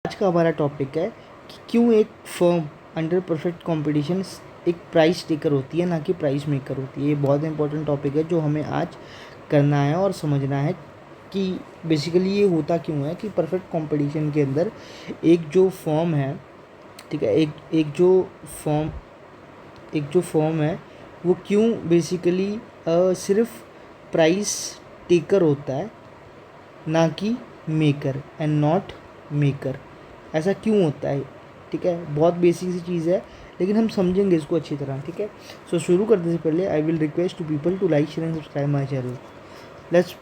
आज का हमारा टॉपिक है कि क्यों एक फर्म अंडर परफेक्ट कंपटीशन एक प्राइस टेकर होती है, ना कि प्राइस मेकर होती है। ये बहुत इंपॉर्टेंट टॉपिक है जो हमें आज करना है और समझना है कि बेसिकली ये होता क्यों है कि परफेक्ट कंपटीशन के अंदर एक जो फर्म है, ठीक है, एक जो फर्म है वो क्यों बेसिकली सिर्फ प्राइस टेकर होता है, ना कि मेकर एंड नॉट मेकर। ऐसा क्यों होता है? ठीक है, बहुत बेसिक सी चीज़ है लेकिन हम समझेंगे इसको अच्छी तरह। ठीक है, सो शुरू करने से पहले I will request to people to like share and subscribe my channel. Let's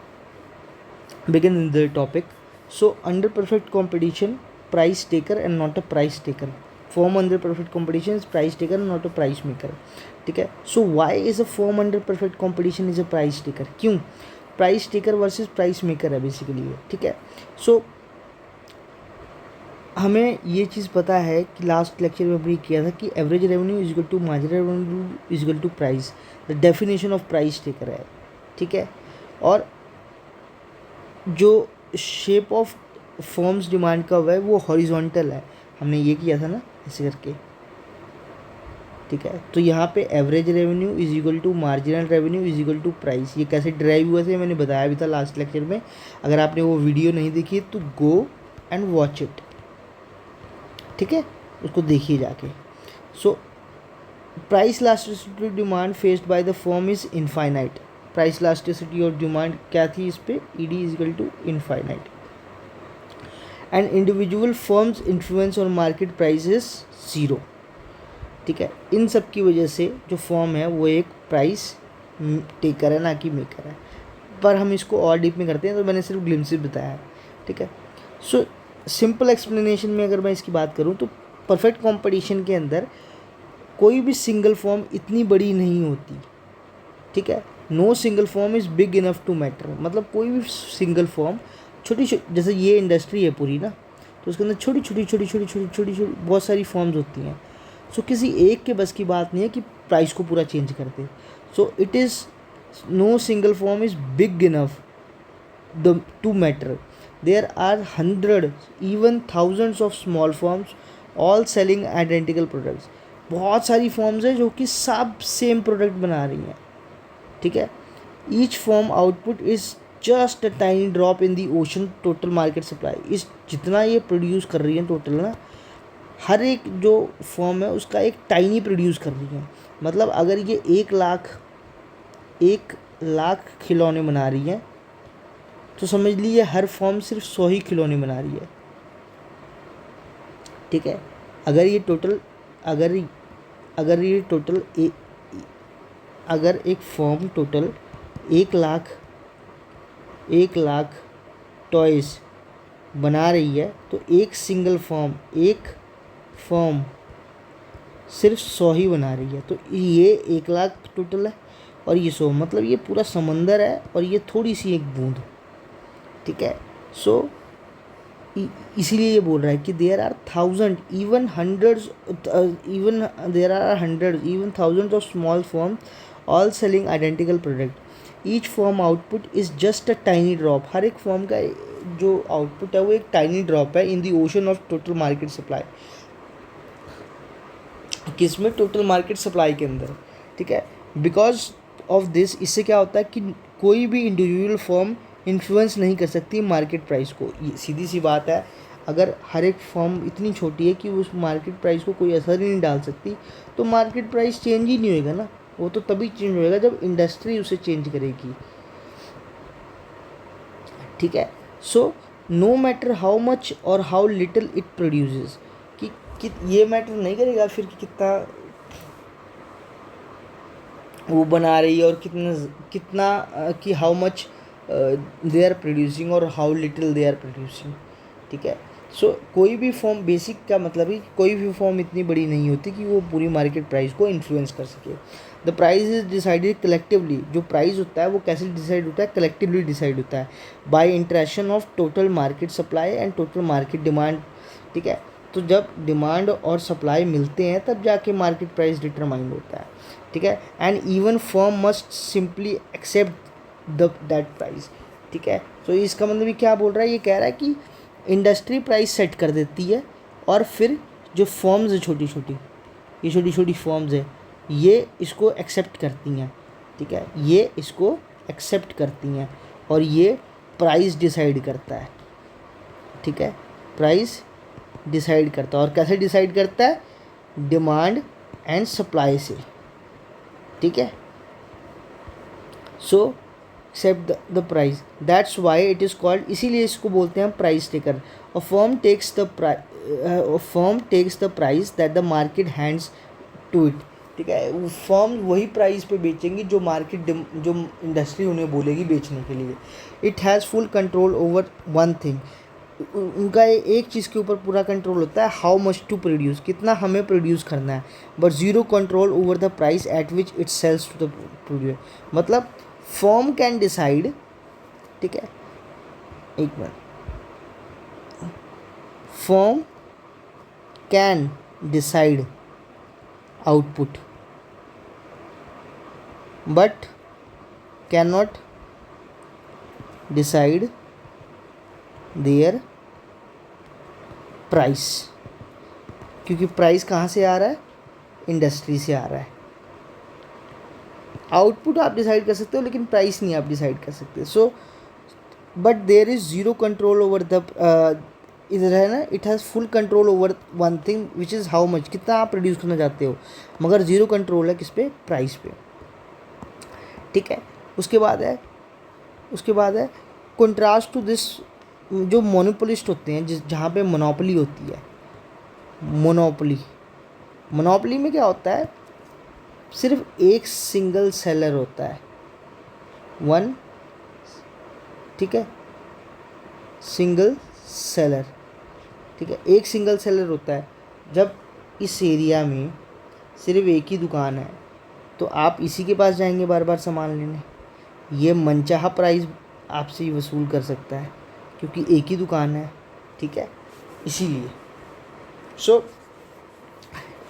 begin in the topic. So under perfect competition, price taker and not a price taker. Firm under perfect competition is price taker and not a price maker. ठीक है, so why is a form under perfect competition is a price taker? क्यों? Price taker versus price maker है basically ये। ठीक है, सो हमें ये चीज़ पता है कि लास्ट लेक्चर में हमने किया था कि average revenue is equal to marginal revenue is equal to price. The definition of price taker है। ठीक है, और जो शेप ऑफ फॉर्म्स डिमांड का हुआ है वो हॉरिजॉन्टल है। हमने ये किया था ना ऐसे करके। ठीक है, तो यहाँ पे average revenue is equal to marginal revenue is equal to price. ये कैसे ड्राइव हुआ था मैंने बताया भी था लास्ट लेक्चर में। अगर आपने वो वीडियो नहीं देखी तो गो एंड वॉच इट। ठीक है, उसको देखिए जाके। So price elasticity demand faced by the firm is infinite. Price elasticity और डिमांड क्या थी इस पे? ED is equal to infinite and individual firms influence on market price is zero. ठीक है, इन सब की वजह से जो फर्म है वो एक प्राइस टेकर है, ना कि मेकर है। पर हम इसको और डीप में करते हैं, तो मैंने सिर्फ ग्लिम्सिस बताया है। ठीक है, सो सिंपल एक्सप्लेनेशन में अगर मैं इसकी बात करूं तो परफेक्ट कंपटीशन के अंदर कोई भी सिंगल फॉर्म इतनी बड़ी नहीं होती। ठीक है, no single form is big enough to matter. मतलब कोई भी सिंगल फॉर्म छोटी जैसे ये इंडस्ट्री है पूरी ना, तो उसके अंदर छोटी छोटी छोटी छोटी छोटी छोटी छोटी बहुत सारी फॉर्म्स होती हैं। सो किसी एक के बस की बात नहीं है कि प्राइस को पूरा चेंज कर दे। So it is no single form is big enough the to matter. There are hundreds, even thousands of small firms, all selling identical products. बहुत सारी फॉर्म्स हैं जो कि सब सेम प्रोडक्ट बना रही हैं। ठीक है, each firm output is just a tiny drop in the ocean total market supply. इस जितना ये प्रोड्यूस कर रही है टोटल ना, हर एक जो फॉर्म है उसका एक टाइनी प्रोड्यूस कर रही है। मतलब अगर ये 1 लाख खिलौने बना रही हैं तो समझ लीजिए हर फॉर्म सिर्फ 100 ही खिलौने बना रही है। ठीक है, अगर ये टोटल अगर अगर ये टोटल अगर एक फॉर्म टोटल 1 लाख टॉयज़ बना रही है तो एक फॉर्म सिर्फ 100 ही बना रही है। तो ये 1 लाख टोटल है और ये 100, मतलब ये पूरा समंदर है और ये थोड़ी सी एक बूंद। ठीक है, सो इसीलिए ये बोल रहा है कि there are thousand even hundreds even thousands of small firm all selling identical product. Each firm output is just a tiny drop. हर एक फॉर्म का जो आउटपुट है वो एक टाइनी ड्रॉप है in the ocean of total market supply. किसमें? Total market supply के अंदर। ठीक है, बिकॉज ऑफ दिस, इससे क्या होता है कि कोई भी इंडिविजुअल फॉर्म इन्फ्लुएंस नहीं कर सकती मार्केट प्राइस को। ये सीधी सी बात है, अगर हर एक फॉर्म इतनी छोटी है कि उस मार्केट प्राइस को कोई असर ही नहीं डाल सकती तो मार्केट प्राइस चेंज ही नहीं होएगा ना। वो तो तभी चेंज होएगा जब इंडस्ट्री उसे चेंज करेगी। ठीक है, so no matter how much और हाउ लिटिल इट प्रोड्यूसेस, कि ये मैटर नहीं करेगा फिर कि कितना वो बना रही है और कितना कितना कि how much they are producing और how little they are producing. ठीक है, सो कोई भी फॉर्म, बेसिक का मतलब है कोई भी फॉर्म इतनी बड़ी नहीं होती कि वो पूरी मार्केट प्राइस को इन्फ्लुएंस कर सके। The price is decided collectively. जो प्राइस होता है वो कैसे डिसाइड होता है? कलेक्टिवली डिसाइड होता है by interaction of total market supply and total market demand. ठीक है, तो जब डिमांड और सप्लाई मिलते हैं तब जाके मार्केट प्राइस डिटरमाइन होता है। ठीक है, and even firm must simply accept that price. ठीक है, तो इसका मतलब ये क्या बोल रहा है? ये कह रहा है कि इंडस्ट्री प्राइस सेट कर देती है, और फिर जो फर्म्स है छोटी छोटी, ये छोटी छोटी फर्म्स है, ये इसको एक्सेप्ट करती हैं, ठीक है, ये इसको एक्सेप्ट करती हैं और ये प्राइस डिसाइड करता है, ठीक है, प्राइस डिसाइड करता है। और कैसे डिसाइड करता है? डिमांड एंड सप्लाई से, ठीक है। So accept the price, that's why it is called, इसीलिए इसको बोलते हैं price taker. A firm takes the price that the market hands to it, ठीक है। फर्म वही प्राइस पे बेचेंगी जो मार्केट, जो इंडस्ट्री उन्हें बोलेगी बेचने के लिए। It has full control over one thing, उनका एक चीज़ के ऊपर पूरा कंट्रोल होता है, हाउ मच टू प्रोड्यूस, कितना हमें प्रोड्यूस करना है, but zero control over the price at which it sells to the producer. मतलब फर्म कैन डिसाइड, ठीक है, एक minute, firm can decide output but can not decide their price, क्योंकि price कहाँ से आ रहा है? इंडस्ट्री से आ रहा है। आउटपुट आप डिसाइड कर सकते हो लेकिन प्राइस नहीं आप डिसाइड कर सकते। So but there is zero control over the, इधर है ना, it has full control over one thing which is how much, कितना आप प्रोड्यूस करना चाहते हो, मगर ज़ीरो कंट्रोल है किस पे? प्राइस पे, ठीक है। उसके बाद है कंट्रास्ट टू दिस, जो मोनोपोलिस्ट होते हैं, जहाँ पे मोनोपोली होती है, मोनोपोली में क्या होता है? सिर्फ एक सिंगल सेलर होता है, वन, ठीक है, सिंगल सेलर, ठीक है, एक सिंगल सेलर होता है। जब इस एरिया में सिर्फ एक ही दुकान है तो आप इसी के पास जाएंगे बार बार सामान लेने, ये मनचाहा प्राइस आपसे ही वसूल कर सकता है क्योंकि एक ही दुकान है, ठीक है, इसीलिए। So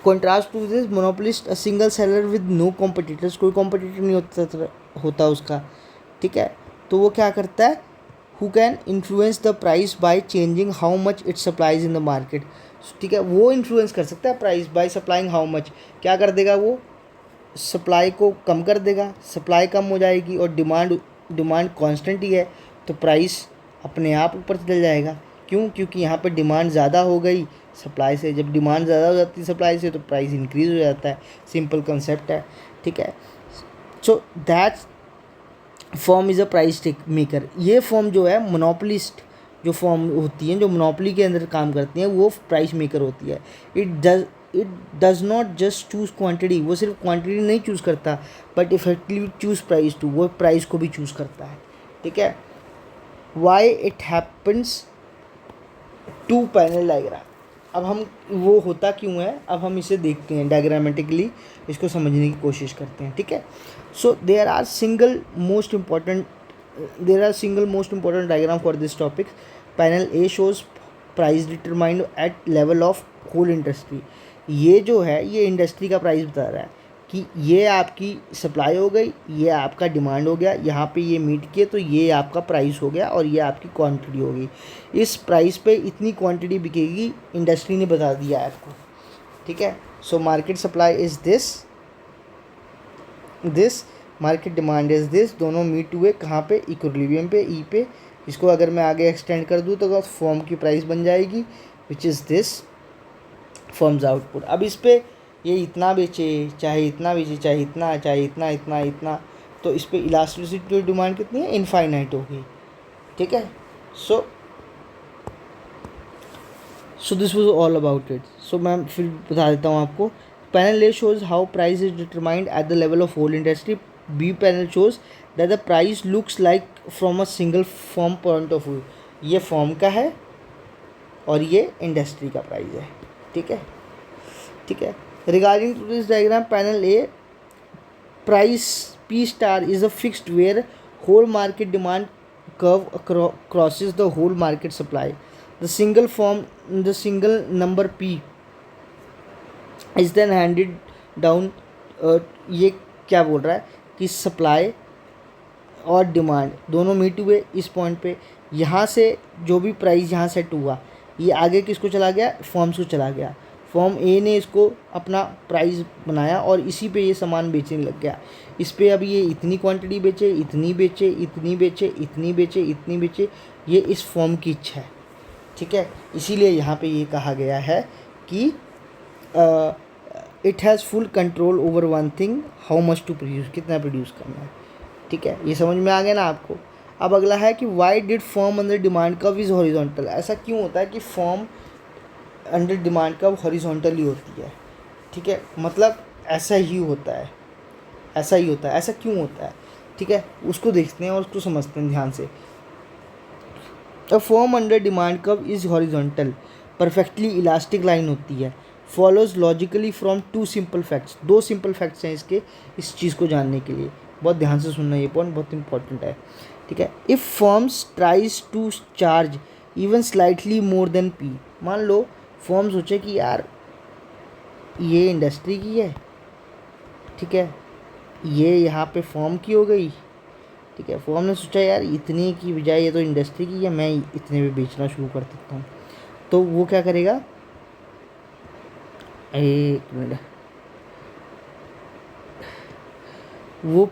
contrast to this monopolist, a single seller with no competitors, कोई कॉम्पिटिटर नहीं होता उसका, ठीक है। तो वो क्या करता है? Who can influence the price by changing how much it supplies in the market, ठीक है, वो इन्फ्लुएंस कर सकता है price by supplying how much. क्या कर देगा वो? सप्लाई को कम कर देगा, सप्लाई कम हो जाएगी और डिमांड कांस्टेंट ही है तो प्राइस अपने आप ऊपर चल जाएगा। क्यों? क्योंकि यहाँ पर डिमांड ज़्यादा हो गई सप्लाई से, जब डिमांड ज़्यादा हो जाती है सप्लाई से तो प्राइस इंक्रीज़ हो जाता है, सिंपल कंसेप्ट है, ठीक है। So that form is a price maker. ये फॉर्म जो है मोनोपोलिस्ट, जो फॉर्म होती हैं जो मोनोपोली के अंदर काम करती हैं वो प्राइस मेकर होती है। It does not just choose quantity, वो सिर्फ क्वांटिटी नहीं चूज़ करता but effectively choose price too, वो प्राइस को भी चूज़ करता है, ठीक है। Why it happens to panel diagram, अब हम वो होता क्यों है अब हम इसे देखते हैं डायग्रामेटिकली, इसको समझने की कोशिश करते हैं, ठीक है। So there are single most important diagram for this topic. Panel A shows price determined at level of whole industry, ये जो है ये इंडस्ट्री का प्राइस बता रहा है कि ये आपकी सप्लाई हो गई, ये आपका डिमांड हो गया, यहाँ पे ये मीट किए तो ये आपका प्राइस हो गया और ये आपकी क्वांटिटी होगी। इस प्राइस पे इतनी क्वांटिटी बिकेगी, इंडस्ट्री ने बता दिया है आपको, ठीक है। So market supply is this market demand is this, दोनों मीट हुए कहाँ पे? इक्विलिब्रियम पे, ई पे। इसको अगर मैं आगे एक्सटेंड कर दूँ तो फॉर्म की प्राइस बन जाएगी which is this firms output. अब इस पे ये इतना बेचे, चाहे इतना बेचे, चाहे इतना, चाहे इतना, इतना, इतना, तो इस पर इलास्टिसिटी जो डिमांड कितनी है? इनफाइनाइट होगी, ठीक है। So this was all about it. So मैं फिर बता देता हूँ आपको। Panel A shows how price is determined at the level of whole industry. B panel shows that the price looks like from a single firm point of view. ये firm का है और ये इंडस्ट्री का प्राइस है, ठीक है, ठीक है। Regarding to this diagram, panel A price P star is a fixed where whole market demand curve crosses the whole market supply. The single number P is then handed down. ये क्या बोल रहा है कि सप्लाई और demand दोनों meet हुए इस पॉइंट पे, यहाँ से जो भी प्राइस यहाँ सेट हुआ ये आगे किसको चला गया, फर्म्स को चला गया। फॉर्म ए ने इसको अपना प्राइस बनाया और इसी पे ये सामान बेचने लग गया। इस पे अब ये इतनी क्वांटिटी बेचे, इतनी बेचे, इतनी बेचे, इतनी बेचे, इतनी बेचे, ये इस फॉर्म की इच्छा है, ठीक है। इसीलिए यहाँ पे ये कहा गया है कि it has full control over one thing, how much to produce, कितना प्रोड्यूस करना है, ठीक है। ये समझ में आ गया ना आपको। अब अगला है कि why did form under demand curve is horizontal. ऐसा क्यों होता है कि form under demand curve horizontally होती है, ठीक है, मतलब ऐसा ही होता है, ऐसा ही होता है, ऐसा क्यों होता है, ठीक है, उसको देखते हैं और उसको समझते हैं ध्यान से। A form under demand curve is horizontal, perfectly elastic line होती है, follows logically from two simple facts. दो सिंपल फैक्ट्स हैं इसके, इस चीज़ को जानने के लिए बहुत ध्यान से सुनना, ये पॉइंट बहुत इंपॉर्टेंट है, ठीक है। If firms tries to charge even slightly more than P, मान लो फर्म सोचे कि यार ये इंडस्ट्री की है, ठीक है, ये यहाँ पे फर्म की हो गई, ठीक है, फर्म ने सोचा यार इतने की बजाय ये तो इंडस्ट्री की है, मैं इतने में बेचना शुरू कर देता हूँ। तो वो क्या करेगा, एक मिनट, वो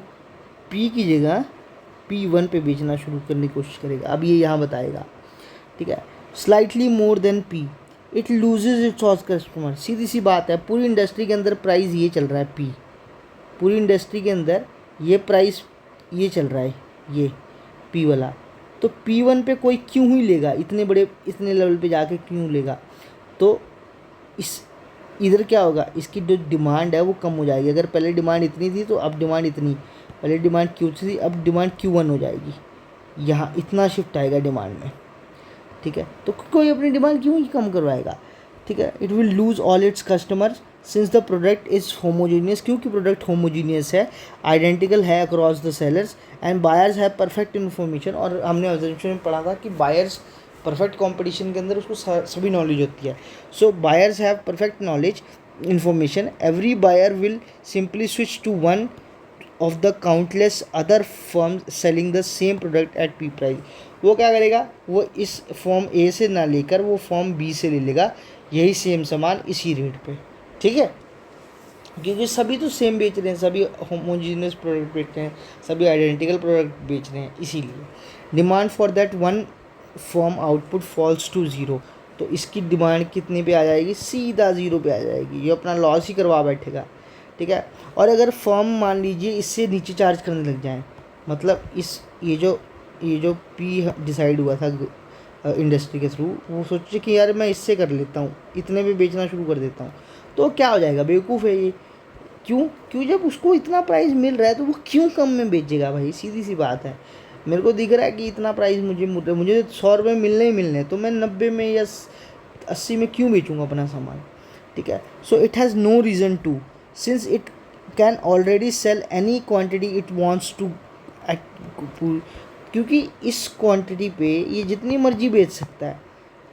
पी की जगह P1 पे बेचना शुरू करने की कोशिश करेगा। अब ये यहाँ बताएगा, ठीक है, slightly more than P it loses its all customer. सीधी सी बात है, पूरी इंडस्ट्री के अंदर प्राइस ये चल रहा है पी, पूरी इंडस्ट्री के अंदर ये प्राइस ये चल रहा है, ये पी वाला, तो P1 पे कोई क्यों ही लेगा, इतने बड़े इतने लेवल पे जाके क्यों लेगा। तो इस इधर क्या होगा, इसकी जो डिमांड है वो कम हो जाएगी। अगर पहले डिमांड इतनी थी तो अब डिमांड इतनी, पहले डिमांड Q थी अब डिमांड Q1 हो जाएगी, यहाँ इतना शिफ्ट आएगा डिमांड में, ठीक है। तो कोई अपनी डिमांड क्यों ही कम करवाएगा, ठीक है। It will lose all its customers since the product is homogeneous, क्योंकि प्रोडक्ट होमोजीनियस है, आइडेंटिकल है across the sellers and buyers have perfect information. और हमने ऑब्जर्वेशन में पढ़ा था कि बायर्स परफेक्ट कंपटीशन के अंदर उसको सभी नॉलेज होती है। So buyers have perfect knowledge information, every buyer will simply switch to one of the countless other firms selling the same product at P price. वो क्या करेगा, वो इस फॉर्म ए से ना लेकर वो फॉर्म बी से ले लेगा यही सेम सामान इसी रेट पे, ठीक है, क्योंकि सभी तो सेम बेच रहे हैं, सभी होमोजीनियस प्रोडक्ट बेच रहे हैं, सभी आइडेंटिकल प्रोडक्ट बेच रहे हैं, इसीलिए demand for that one form output falls to zero. तो इसकी डिमांड कितने पे आ जाएगी, सीधा ज़ीरो पे आ जाएगी, ये अपना लॉस ही करवा बैठेगा, ठीक है। और अगर फर्म मान लीजिए इससे नीचे चार्ज करने लग जाए, मतलब इस ये जो पी डिसाइड हुआ था इंडस्ट्री के थ्रू, वो सोचे कि यार मैं इससे कर लेता हूँ, इतने में बेचना शुरू कर देता हूँ, तो क्या हो जाएगा, बेवकूफ़ है ये। क्यों जब उसको इतना प्राइस मिल रहा है तो वो क्यों कम में बेचेगा भाई, सीधी सी बात है। मेरे को दिख रहा है कि इतना प्राइस मुझे 100 रुपये मिलने ही मिलने, तो मैं 90 में या 80 में क्यों बेचूँगा अपना सामान, ठीक है। So it has no reason to, since it can already sell any quantity it wants to, क्योंकि इस क्वांटिटी पे ये जितनी मर्जी बेच सकता है,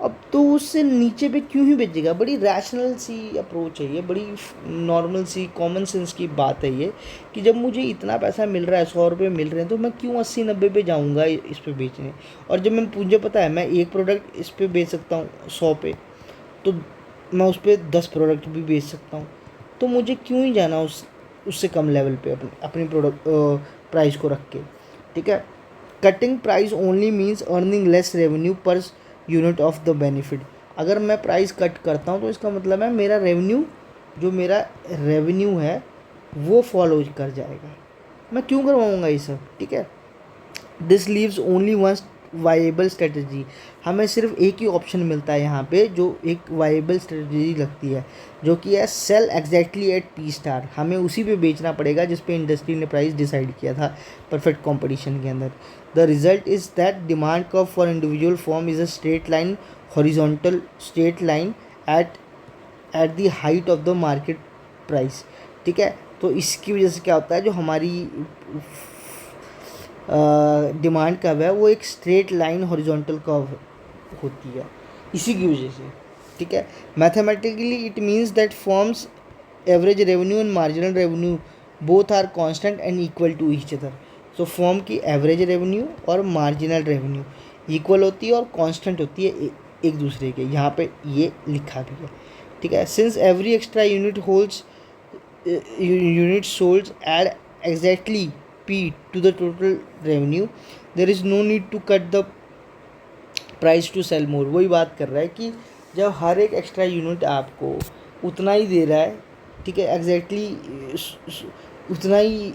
अब तो उससे नीचे पे क्यों ही बेचेगा। बड़ी रैशनल सी अप्रोच है ये, बड़ी नॉर्मल सी कॉमन सेंस की बात है ये, कि जब मुझे इतना पैसा मिल रहा है, 100 रुपये मिल रहे हैं, तो मैं क्यों 80-90 पे जाऊंगा इस पे बेचने। और जब मुझे पता है मैं एक प्रोडक्ट इस पे बेच सकता हूँ 100 पे, तो मैं उस पर 10 प्रोडक्ट भी बेच सकता हूँ, तो मुझे क्यों ही जाना उससे कम लेवल पे अपनी प्रोडक्ट प्राइस को रख के, ठीक है। Cutting price only means earning less revenue per unit of the benefit. अगर मैं प्राइस कट करता हूँ तो इसका मतलब है मेरा रेवेन्यू है वो फॉलो कर जाएगा, मैं क्यों करवाऊँगा ये सब, ठीक है। This leaves only one viable strategy, हमें सिर्फ एक ही ऑप्शन मिलता है यहाँ पे जो एक वाइएबल स्ट्रेटजी लगती है, जो कि है sell exactly at P star. हमें उसी पे बेचना पड़ेगा जिस पे इंडस्ट्री ने प्राइस डिसाइड किया था परफेक्ट कंपटीशन के अंदर। The result is that demand curve for individual form is a straight line, horizontal straight line at the height of the market price, ठीक है। तो इसकी वजह से क्या होता है, जो हमारी डिमांड कर्व है वो एक स्ट्रेट लाइन हॉरिजॉन्टल कर्व होती है इसी की वजह से, ठीक है। Mathematically it means that forms average revenue and marginal revenue both are constant and equal to each other. So form की एवरेज रेवेन्यू और मार्जिनल रेवेन्यू इक्वल होती है और कांस्टेंट होती है एक दूसरे के, यहाँ पे ये लिखा भी है, ठीक है। Since every extra unit holds units sold add exactly P to the total revenue, there is no need to cut the price to sell more। वही बात कर रहा है कि जब हर एक एक्स्ट्रा यूनिट आपको उतना ही दे रहा है, ठीक है, एग्जैक्टली उतना ही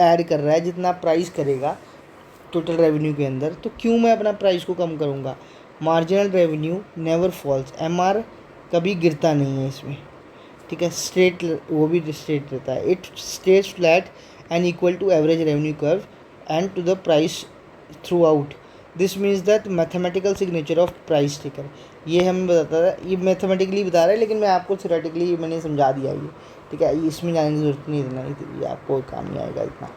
ऐड कर रहा है जितना प्राइस करेगा टोटल रेवेन्यू के अंदर, तो क्यों मैं अपना प्राइस को कम करूँगा। Marginal revenue never falls, MR कभी गिरता नहीं है इसमें, ठीक है, स्ट्रेट, वो भी स्ट्रेट रहता है। It stays flat and equal to average revenue curve and to the price throughout. This means that mathematical signature of price taker. ये हमें बताता है, ये मैथमेटिकली बता रहा है, लेकिन मैं आपको थ्योरेटिकली मैंने समझा दिया ये, ठीक है, इसमें जाने की जरूरत नहीं इतना, ये आपको काम नहीं आएगा इतना,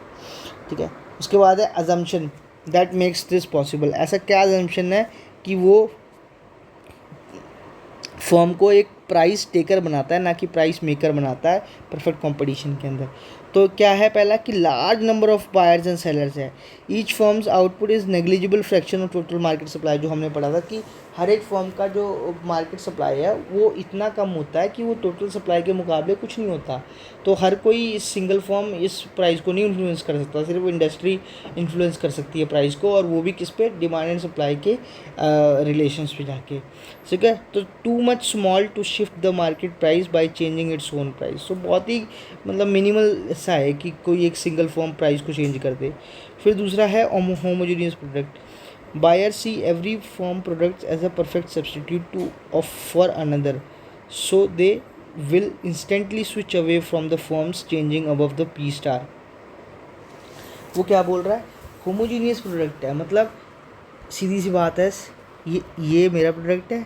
ठीक है। उसके बाद है assumption that makes this possible. ऐसा क्या अजम्पशन है कि वो फर्म को एक प्राइस टेकर बनाता है, ना कि प्राइस मेकर बनाता है परफेक्ट कंपटीशन के अंदर। तो क्या है, पहला कि large number of buyers and sellers है। Each firm's output is negligible fraction of total market supply, जो हमने पढ़ा था कि हर एक फर्म का जो मार्केट सप्लाई है वो इतना कम होता है कि वो टोटल सप्लाई के मुकाबले कुछ नहीं होता। तो हर कोई सिंगल फर्म इस प्राइस को नहीं इन्फ्लुएंस कर सकता, सिर्फ इंडस्ट्री इन्फ्लुएंस कर सकती है प्राइस को, और वो भी किस पे, डिमांड एंड सप्लाई के रिलेशंस पे जाके, ठीक है। तो too much small to shift the market price by changing its own price. तो बहुत ही मतलब मिनिमल ऐसा है कि कोई एक सिंगल फर्म प्राइस को चेंज कर दे। फिर दूसरा है homogeneous product. Buyer see every firm product as a perfect substitute to of for another, so they will instantly switch away from the firms changing above the P star. वो क्या बोल रहा है, होमोजीनियस प्रोडक्ट है, मतलब सीधी सी बात है, ये मेरा प्रोडक्ट है,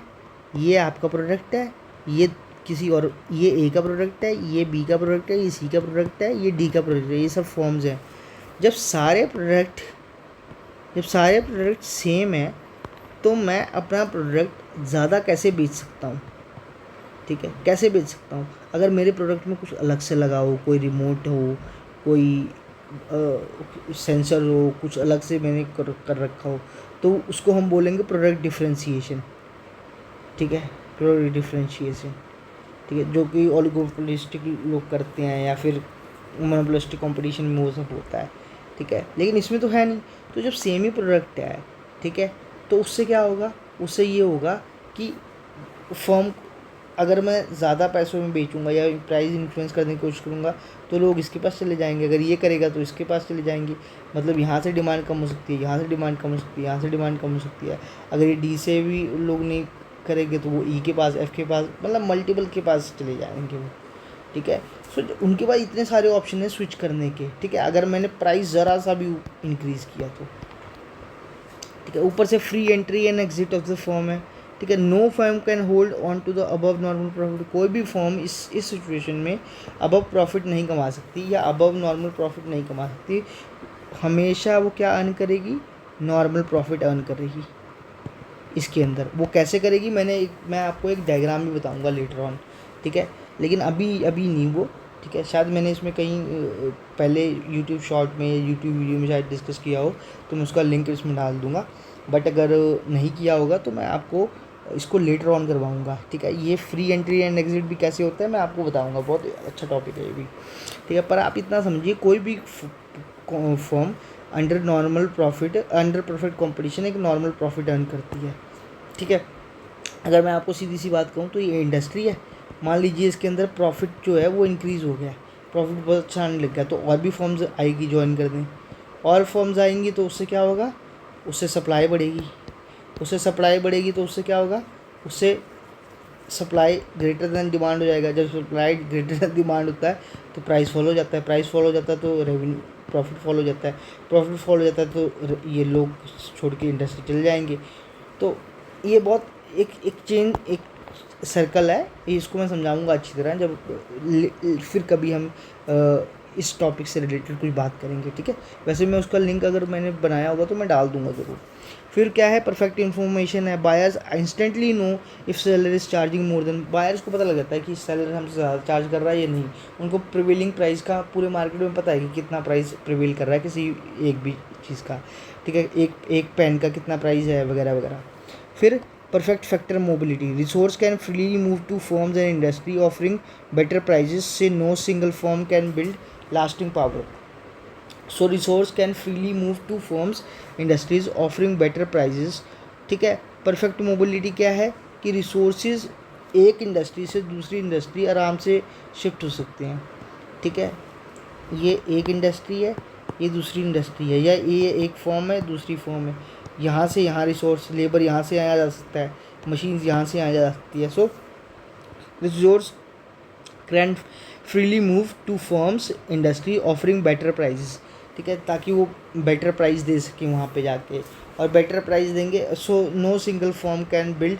ये आपका प्रोडक्ट है, ये किसी और, ये ए का प्रोडक्ट है, ये बी का प्रोडक्ट है, ये सी का प्रोडक्ट है, ये डी का प्रोडक्ट है, ये सब फॉर्म्स हैं। जब सारे प्रोडक्ट सेम है तो मैं अपना प्रोडक्ट ज़्यादा कैसे बेच सकता हूँ, ठीक है, कैसे बेच सकता हूँ। अगर मेरे प्रोडक्ट में कुछ अलग से लगा हो, कोई रिमोट हो, कोई सेंसर हो, कुछ अलग से मैंने कर रखा हो, तो उसको हम बोलेंगे प्रोडक्ट डिफरेंशिएशन, ठीक है, प्रोडक्ट डिफरेंशिएशन, ठीक है, जो कि ओलिगोपोलिस्टिक लोग करते हैं या फिर मोनोपोलिस्टिक कंपटीशन में वो सब होता है, ठीक है। लेकिन इसमें तो है नहीं। तो जब सेम ही प्रोडक्ट है, ठीक है, तो उससे क्या होगा, उससे ये होगा कि फर्म, अगर मैं ज़्यादा पैसों में बेचूंगा या प्राइस इन्फ्लुएंस करने की कोशिश करूँगा तो लोग इसके पास चले जाएंगे, अगर ये करेगा तो इसके पास चले जाएंगे, मतलब यहाँ से डिमांड कम हो सकती है, यहाँ से डिमांड कम हो सकती है, यहाँ से डिमांड कम हो सकती है। अगर ये डी से भी लोग नहीं करेंगे तो वो ई के पास, एफ के पास, मतलब मल्टीपल के पास चले जाएंगे वो, ठीक है। सो उनके पास इतने सारे ऑप्शन हैं स्विच करने के, ठीक है, अगर मैंने प्राइस ज़रा सा भी इंक्रीज़ किया तो, ठीक है। ऊपर से free entry and exit of the firm है, ठीक है। No firm can hold on to the above normal profit. कोई भी फर्म इस सिचुएशन में अबव प्रॉफिट नहीं कमा सकती या अबव नॉर्मल प्रॉफिट नहीं कमा सकती। हमेशा वो क्या अर्न करेगी, नॉर्मल प्रॉफिट अर्न करेगी। इसके अंदर वो कैसे करेगी, मैं आपको एक डायग्राम भी बताऊंगा लेटर ऑन, ठीक है, लेकिन अभी नहीं वो, ठीक है। शायद मैंने इसमें कहीं पहले यूट्यूब शॉर्ट में, यूट्यूब वीडियो में शायद डिस्कस किया हो, तो मैं उसका लिंक इसमें डाल दूंगा, बट अगर नहीं किया होगा तो मैं आपको इसको लेटर ऑन करवाऊंगा, ठीक है। ये फ्री एंट्री एंड एग्जिट भी कैसे होता है मैं आपको बताऊंगा, बहुत अच्छा टॉपिक है ये भी, ठीक है। पर आप इतना समझिए, कोई भी firm under normal profit, under perfect competition एक नॉर्मल प्रॉफिट अर्न करती है, ठीक है। अगर मैं आपको सीधी सी बात कहूँ तो ये इंडस्ट्री है, मान लीजिए इसके अंदर प्रॉफिट जो है वो इंक्रीज़ हो गया, प्रॉफिट बहुत अच्छा आने लग गया, तो और भी फर्म्स आएगी ज्वाइन कर दें, और फर्म्स आएंगी तो उससे क्या होगा, उससे सप्लाई बढ़ेगी, तो उससे क्या होगा, उससे सप्लाई ग्रेटर दैन डिमांड हो जाएगा। जब सप्लाई ग्रेटर दैन डिमांड होता है तो प्राइस फॉलो हो जाता है, प्राइस फॉलो हो जाता है तो रेवेन्यू, प्रॉफिट फॉलो हो जाता है, प्रॉफिट फॉलो हो जाता है तो ये लोग छोड़ के इंडस्ट्री चले जाएंगे। तो ये बहुत एक चेन, एक सर्कल है, इसको मैं समझाऊंगा अच्छी तरह जब फिर कभी हम इस टॉपिक से रिलेटेड कुछ बात करेंगे, ठीक है। वैसे मैं उसका लिंक अगर मैंने बनाया होगा तो मैं डाल दूंगा ज़रूर। फिर क्या है, परफेक्ट इन्फॉर्मेशन है। Buyers instantly know if seller is charging more than, buyers को पता लग जाता है कि सेलर हमसे ज़्यादा चार्ज कर रहा है या नहीं। उनको प्रिवेलिंग प्राइस का पूरे मार्केट में पता है कि कितना प्राइस प्रिवेल कर रहा है किसी एक भी चीज़ का। ठीक है, एक पेन का कितना प्राइस है वगैरह वगैरह। फिर perfect factor mobility, resource can freely move to firms and industry offering better prices से no single firm can build lasting power. So resource can freely move to firms industries offering better prices. ठीक है, perfect mobility क्या है कि resources एक industry से दूसरी industry आराम से शिफ्ट हो सकते हैं। ठीक है, ये एक इंडस्ट्री है, ये दूसरी इंडस्ट्री है, या ये एक फॉर्म है दूसरी फॉर्म है, यहाँ से यहाँ रिसोर्स लेबर यहाँ से आया जा सकता है, मशीन्स यहाँ से आया जा सकती है। So resource can freely move to firms industry offering better prices. ठीक है, ताकि वो बेटर प्राइस दे सकें वहाँ पे जाके, और बेटर प्राइस देंगे। So no single firm can build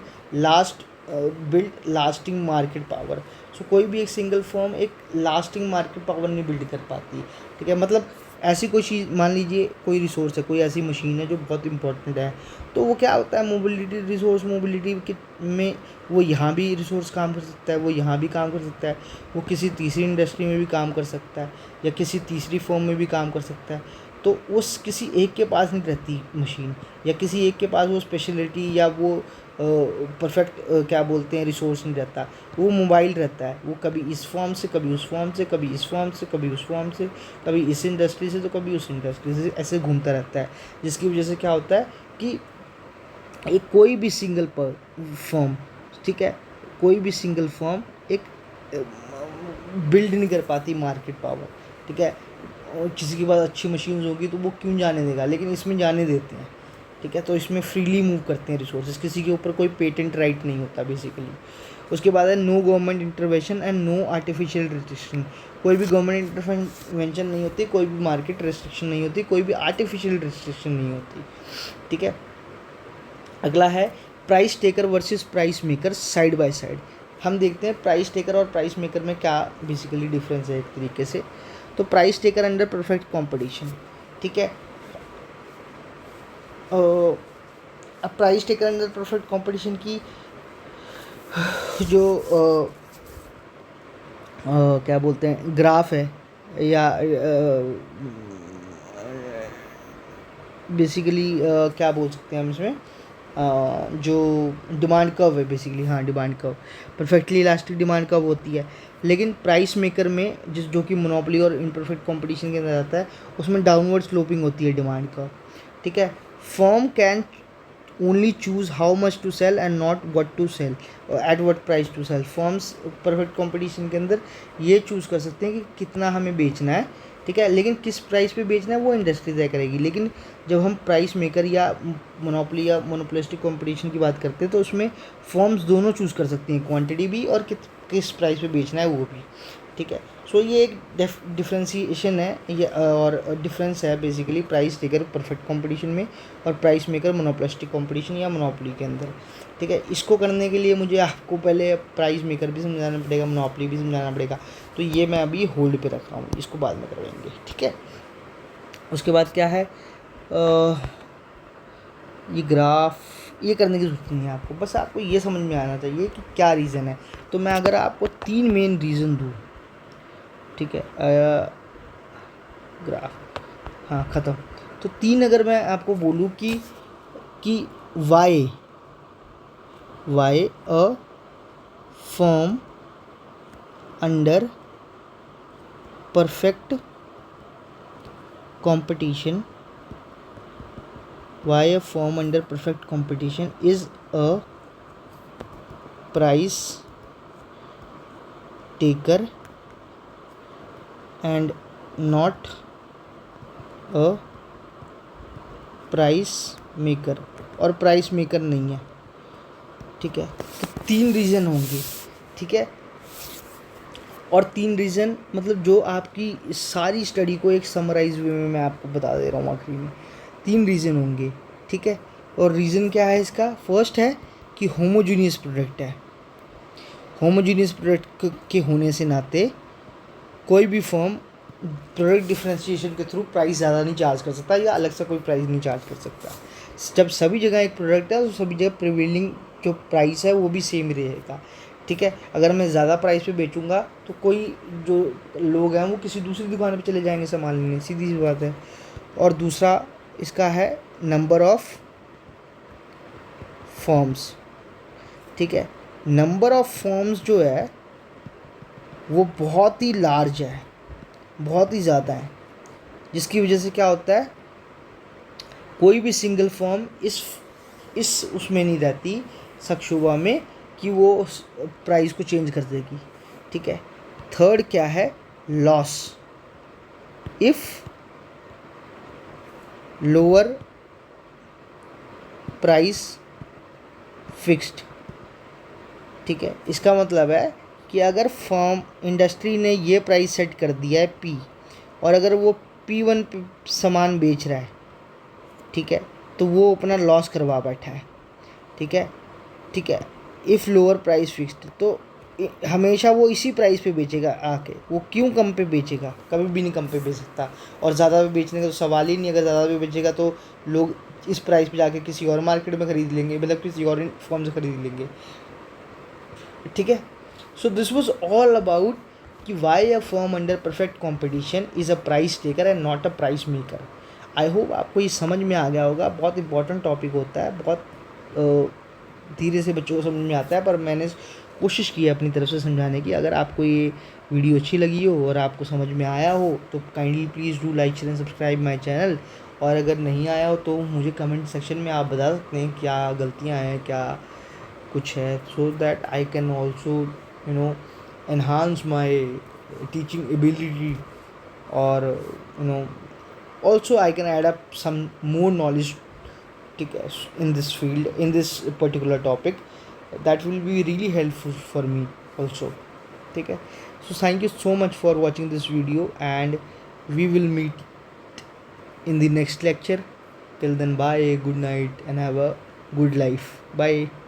lasting market power. So कोई भी एक सिंगल फर्म एक लास्टिंग मार्केट पावर नहीं बिल्ड कर पाती। ठीक है, मतलब ऐसी कोई चीज़, मान लीजिए कोई रिसोर्स है, कोई ऐसी मशीन है जो बहुत इंपॉर्टेंट है, तो वो क्या होता है, मोबिलिटी, रिसोर्स मोबिलिटी में वो यहाँ भी रिसोर्स काम कर सकता है, वो यहाँ भी काम कर सकता है, वो किसी तीसरी इंडस्ट्री में भी काम कर सकता है, या किसी तीसरी फर्म में भी काम कर सकता है। तो उस किसी एक के पास नहीं रहती मशीन, या किसी एक के पास वो स्पेशलिटी या वो परफेक्ट क्या बोलते हैं रिसोर्स नहीं रहता। वो मोबाइल रहता है, वो कभी इस फॉर्म से, कभी उस फॉर्म से, कभी इस फॉर्म से, कभी उस फॉर्म से, कभी इस इंडस्ट्री से तो कभी उस इंडस्ट्री से, ऐसे घूमता रहता है। जिसकी वजह से क्या होता है कि एक कोई भी सिंगल फॉर्म, ठीक है, कोई भी सिंगल फॉर्म एक बिल्ड नहीं कर पाती मार्केट पावर। ठीक है, और किसी के पास अच्छी मशीन्स होगी तो वो क्यों जाने देगा, लेकिन इसमें जाने देते हैं। ठीक है, तो इसमें फ्रीली मूव करते हैं रिसोर्सेज, किसी के ऊपर कोई पेटेंट राइट नहीं होता बेसिकली। उसके बाद है no government intervention and no artificial restriction. कोई भी गवर्नमेंट इंटरवेंशन नहीं होती, कोई भी मार्केट रिस्ट्रिक्शन नहीं होती, कोई भी आर्टिफिशियल रिस्ट्रिक्शन नहीं होती। ठीक है, अगला है price taker versus price maker side by side. हम देखते हैं प्राइस टेकर और प्राइस मेकर में क्या बेसिकली डिफरेंस है एक तरीके से। तो price taker under perfect competition. ठीक है, अब price taker under perfect competition की जो क्या बोलते हैं ग्राफ है, या बेसिकली क्या बोल सकते हैं हम इसमें, जो डिमांड कर्व है बेसिकली, हाँ demand curve, perfectly elastic demand curve होती है। लेकिन प्राइस मेकर में जो कि मोनोपोली और इनपरफेक्ट कंपटीशन के अंदर आता है, उसमें डाउनवर्ड स्लोपिंग होती है डिमांड कर्व। ठीक है, firm can only choose how much to sell and not what to sell, at what price to sell. Firms perfect competition के अंदर ये चूज़ कर सकते हैं कि कितना हमें बेचना है। ठीक है, लेकिन किस प्राइस पे बेचना है वो इंडस्ट्री तय करेगी। लेकिन जब हम प्राइस मेकर या मोनोपोली या मोनोपोलिस्टिक कंपटीशन की बात करते हैं, तो उसमें फर्म्स दोनों चूज़ कर सकती हैं, क्वांटिटी भी और किस प्राइस पे बेचना है वो भी। ठीक है, सो ये एक डिफ्रेंसीशन है, ये और डिफरेंस है basically price taker perfect competition में और प्राइस मेकर मोनोपोलिस्टिक कंपटीशन या मोनोपोली के अंदर। ठीक है, इसको करने के लिए मुझे आपको पहले प्राइस मेकर भी समझाना पड़ेगा, मोनोपोली भी समझाना पड़ेगा। तो ये मैं अभी होल्ड पे रख रहा हूँ, इसको बाद में करवाएंगे। ठीक है, उसके बाद क्या है, ये ग्राफ ये करने की ज़रूरत नहीं है आपको, बस आपको ये समझ में आना चाहिए कि क्या रीज़न है। तो मैं अगर आपको 3 मेन रीज़न दूँ, ठीक है, ग्राफ हाँ ख़त्म। तो 3 अगर मैं आपको बोलूँ कि why a firm under perfect competition, why a firm under perfect competition is a price taker and not a price maker, और प्राइस मेकर नहीं है। ठीक है, तो 3 रीज़न होंगे। ठीक है, और 3 रीज़न मतलब जो आपकी सारी स्टडी को एक समराइज वे में मैं आपको बता दे रहा हूँ आखिरी में। 3 रीज़न होंगे। ठीक है, और रीज़न क्या है इसका, फर्स्ट है कि होमोजीनियस प्रोडक्ट है। होमोजीनियस प्रोडक्ट के होने से नाते कोई भी फर्म प्रोडक्ट डिफ्रेंशिएशन के थ्रू प्राइस ज़्यादा नहीं चार्ज कर सकता, या अलग से कोई प्राइस नहीं चार्ज कर सकता। जब सभी जगह एक प्रोडक्ट है तो सभी जगह प्रिवेलिंग जो प्राइस है वो भी सेम रहेगा। ठीक है, अगर मैं ज़्यादा प्राइस पे बेचूंगा तो कोई जो लोग हैं वो किसी दूसरी दुकान पे चले जाएंगे सामान लेने, सीधी सी बात है। और दूसरा इसका है नंबर ऑफ फॉर्म्स, ठीक है। नंबर ऑफ फॉर्म्स जो है वो बहुत ही लार्ज है, बहुत ही ज़्यादा है, जिसकी वजह से क्या होता है, कोई भी सिंगल फॉर्म इस उसमें नहीं रहती शकशुबा में कि वो प्राइस को चेंज कर देगी, ठीक है। थर्ड क्या है, loss. If lower price fixed, ठीक है। इसका मतलब है कि अगर फर्म इंडस्ट्री ने ये प्राइस सेट कर दिया है पी, और अगर वो P1 पे सामान बेच रहा है, ठीक है, तो वो अपना लॉस करवा बैठा है, ठीक है, ठीक है। इफ़ लोअर प्राइस फिक्स्ड, तो हमेशा वो इसी प्राइस पे बेचेगा आके, वो क्यों कम पे बेचेगा, कभी भी नहीं कम पे बेच सकता। और ज़्यादा पे बेचने का तो सवाल ही नहीं, अगर ज़्यादा पे बेचेगा तो लोग इस प्राइस पे जाके किसी और मार्केट में ख़रीद लेंगे, मतलब किसी और फॉर्म से ख़रीद लेंगे, ठीक है। So this was all about कि why a firm under perfect competition is a price taker and not a price maker. I hope आपको ये समझ में आ गया होगा। बहुत इंपॉर्टेंट टॉपिक होता है, बहुत धीरे से बच्चों को समझ में आता है, पर मैंने कोशिश की है अपनी तरफ से समझाने की। अगर आपको ये वीडियो अच्छी लगी हो और आपको समझ में आया हो तो kindly please do like share and subscribe my channel. और अगर नहीं आया हो तो मुझे कमेंट सेक्शन में आप बता सकते हैं क्या गलतियाँ हैं, क्या कुछ है, so that I can also enhance my teaching ability, और also I can add up some more knowledge, ठीक है, in this field, in this particular topic, that will be really helpful for me also, ठीक है। So thank you so much for watching this video, and we will meet in the next lecture. Till then, bye, good night, and have a good life. Bye.